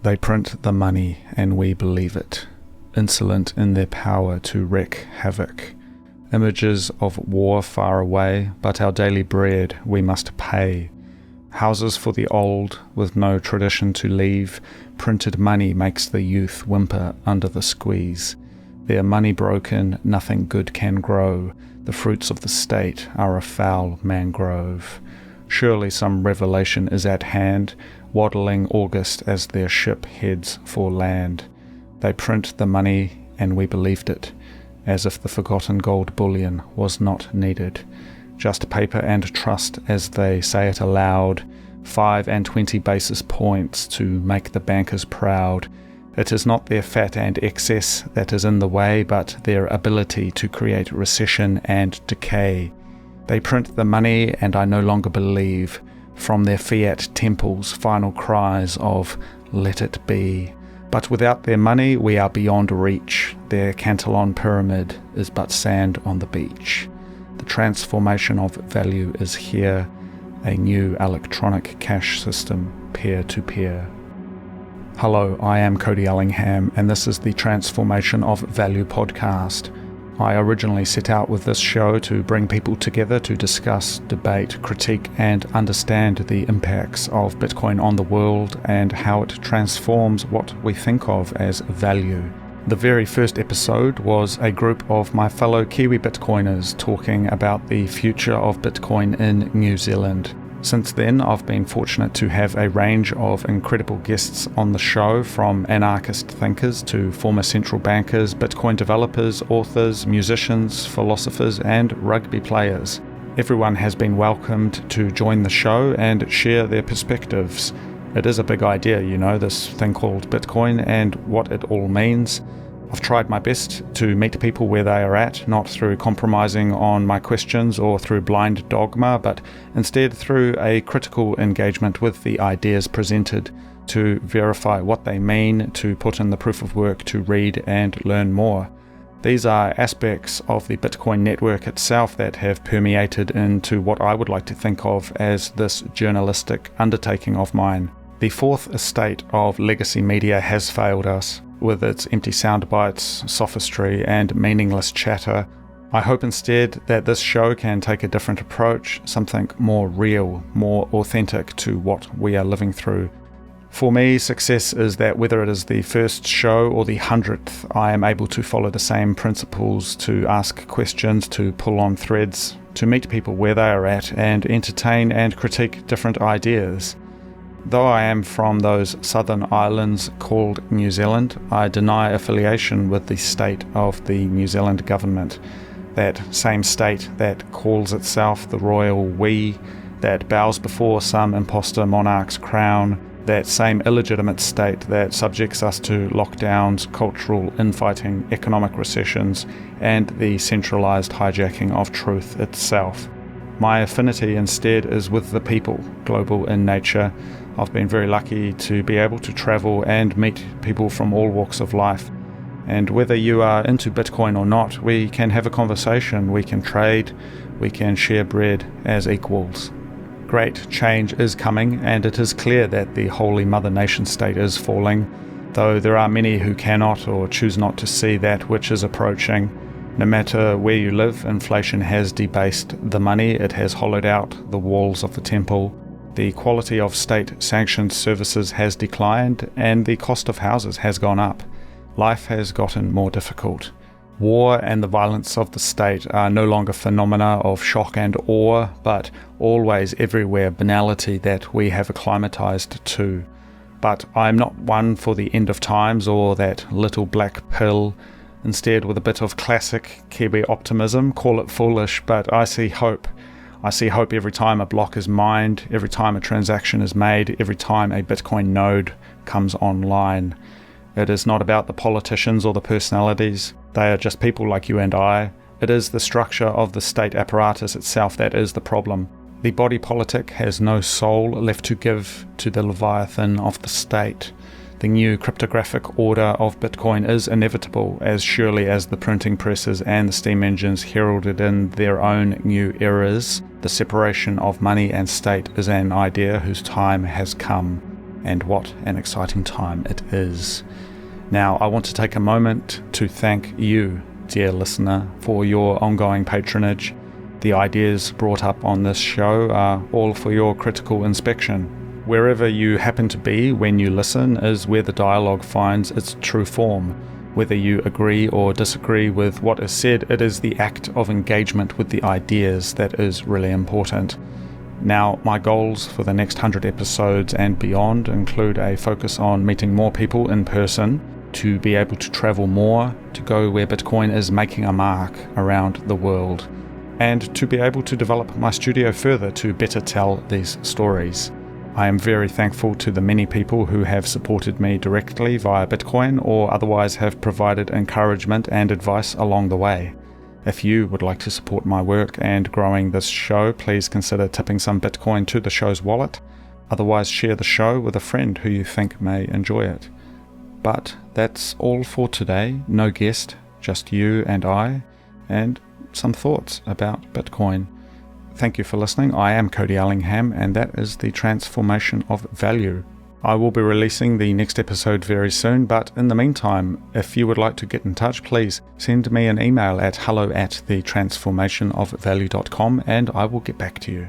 They print the money and we believe it, insolent in their power to wreak havoc. Images of war far away, but our daily bread we must pay. Houses for the old, with no tradition to leave, printed money makes the youth whimper under the squeeze. Their money broken, nothing good can grow, the fruits of the state are a foul mangrove. Surely some revelation is at hand, waddling August as their ship heads for land. They print the money and we believed it, as if the forgotten gold bullion was not needed. Just paper and trust as they say it aloud, 5 and 20 basis points to make the bankers proud. It is not their fat and excess that is in the way, but their ability to create recession and decay. They print the money and I no longer believe, from their fiat temples final cries of let it be. But without their money we are beyond reach, their Cantillon pyramid is but sand on the beach. The transformation of value is here, a new electronic cash system, peer-to-peer. Hello, I am Cody Ellingham, and this is the Transformation of Value podcast. I originally set out with this show to bring people together to discuss, debate, critique, and understand the impacts of Bitcoin on the world and how it transforms what we think of as value. The very first episode was a group of my fellow Kiwi Bitcoiners talking about the future of Bitcoin in New Zealand. Since then, I've been fortunate to have a range of incredible guests on the show, from anarchist thinkers to former central bankers, Bitcoin developers, authors, musicians, philosophers, and rugby players. Everyone has been welcomed to join the show and share their perspectives. It is a big idea, this thing called Bitcoin and what it all means. I've tried my best to meet people where they are at, not through compromising on my questions or through blind dogma, but instead through a critical engagement with the ideas presented, to verify what they mean, to put in the proof of work, to read and learn more. These are aspects of the Bitcoin network itself that have permeated into what I would like to think of as this journalistic undertaking of mine. The fourth estate of legacy media has failed us. With its empty sound bites, sophistry, and meaningless chatter. I hope instead that this show can take a different approach, something more real, more authentic to what we are living through. For me, success is that whether it is the first show or the 100th, I am able to follow the same principles, to ask questions, to pull on threads, to meet people where they are at, and entertain and critique different ideas. Though I am from those southern islands called New Zealand, I deny affiliation with the state of the New Zealand government. That same state that calls itself the royal we, that bows before some imposter monarch's crown, that same illegitimate state that subjects us to lockdowns, cultural infighting, economic recessions, and the centralized hijacking of truth itself. My affinity instead is with the people, global in nature. I've been very lucky to be able to travel and meet people from all walks of life. And whether you are into Bitcoin or not, we can have a conversation, we can trade, we can share bread as equals. Great change is coming, and it is clear that the holy mother nation state is falling, though there are many who cannot or choose not to see that which is approaching. No matter where you live, inflation has debased the money, it has hollowed out the walls of the temple. The quality of state-sanctioned services has declined, and the cost of houses has gone up. Life has gotten more difficult. War and the violence of the state are no longer phenomena of shock and awe, but always everywhere banality that we have acclimatized to. But I am not one for the end of times or that little black pill. Instead, with a bit of classic Kiwi optimism, call it foolish, but I see hope. I see hope every time a block is mined, every time a transaction is made, every time a Bitcoin node comes online. It is not about the politicians or the personalities. They are just people like you and I. It is the structure of the state apparatus itself that is the problem. The body politic has no soul left to give to the leviathan of the state. The new cryptographic order of Bitcoin is inevitable, as surely as the printing presses and the steam engines heralded in their own new eras. The separation of money and state is an idea whose time has come. and what an exciting time it is. Now, I want to take a moment to thank you, dear listener, for your ongoing patronage. The ideas brought up on this show are all for your critical inspection. Wherever you happen to be when you listen is where the dialogue finds its true form. Whether you agree or disagree with what is said, it is the act of engagement with the ideas that is really important. Now, my goals for the next 100 episodes and beyond include a focus on meeting more people in person, to be able to travel more, to go where Bitcoin is making a mark around the world, and to be able to develop my studio further to better tell these stories. I am very thankful to the many people who have supported me directly via Bitcoin or otherwise have provided encouragement and advice along the way. If you would like to support my work and growing this show, please consider tipping some Bitcoin to the show's wallet. Otherwise, share the show with a friend who you think may enjoy it. But that's all for today. No guest, just you and I, and some thoughts about Bitcoin. Thank you for listening. I am Cody Ellingham, and that is the transformation of value. I will be releasing the next episode very soon, but in the meantime, if you would like to get in touch, please send me an email at hello@thetransformationofvalue.com and I will get back to you.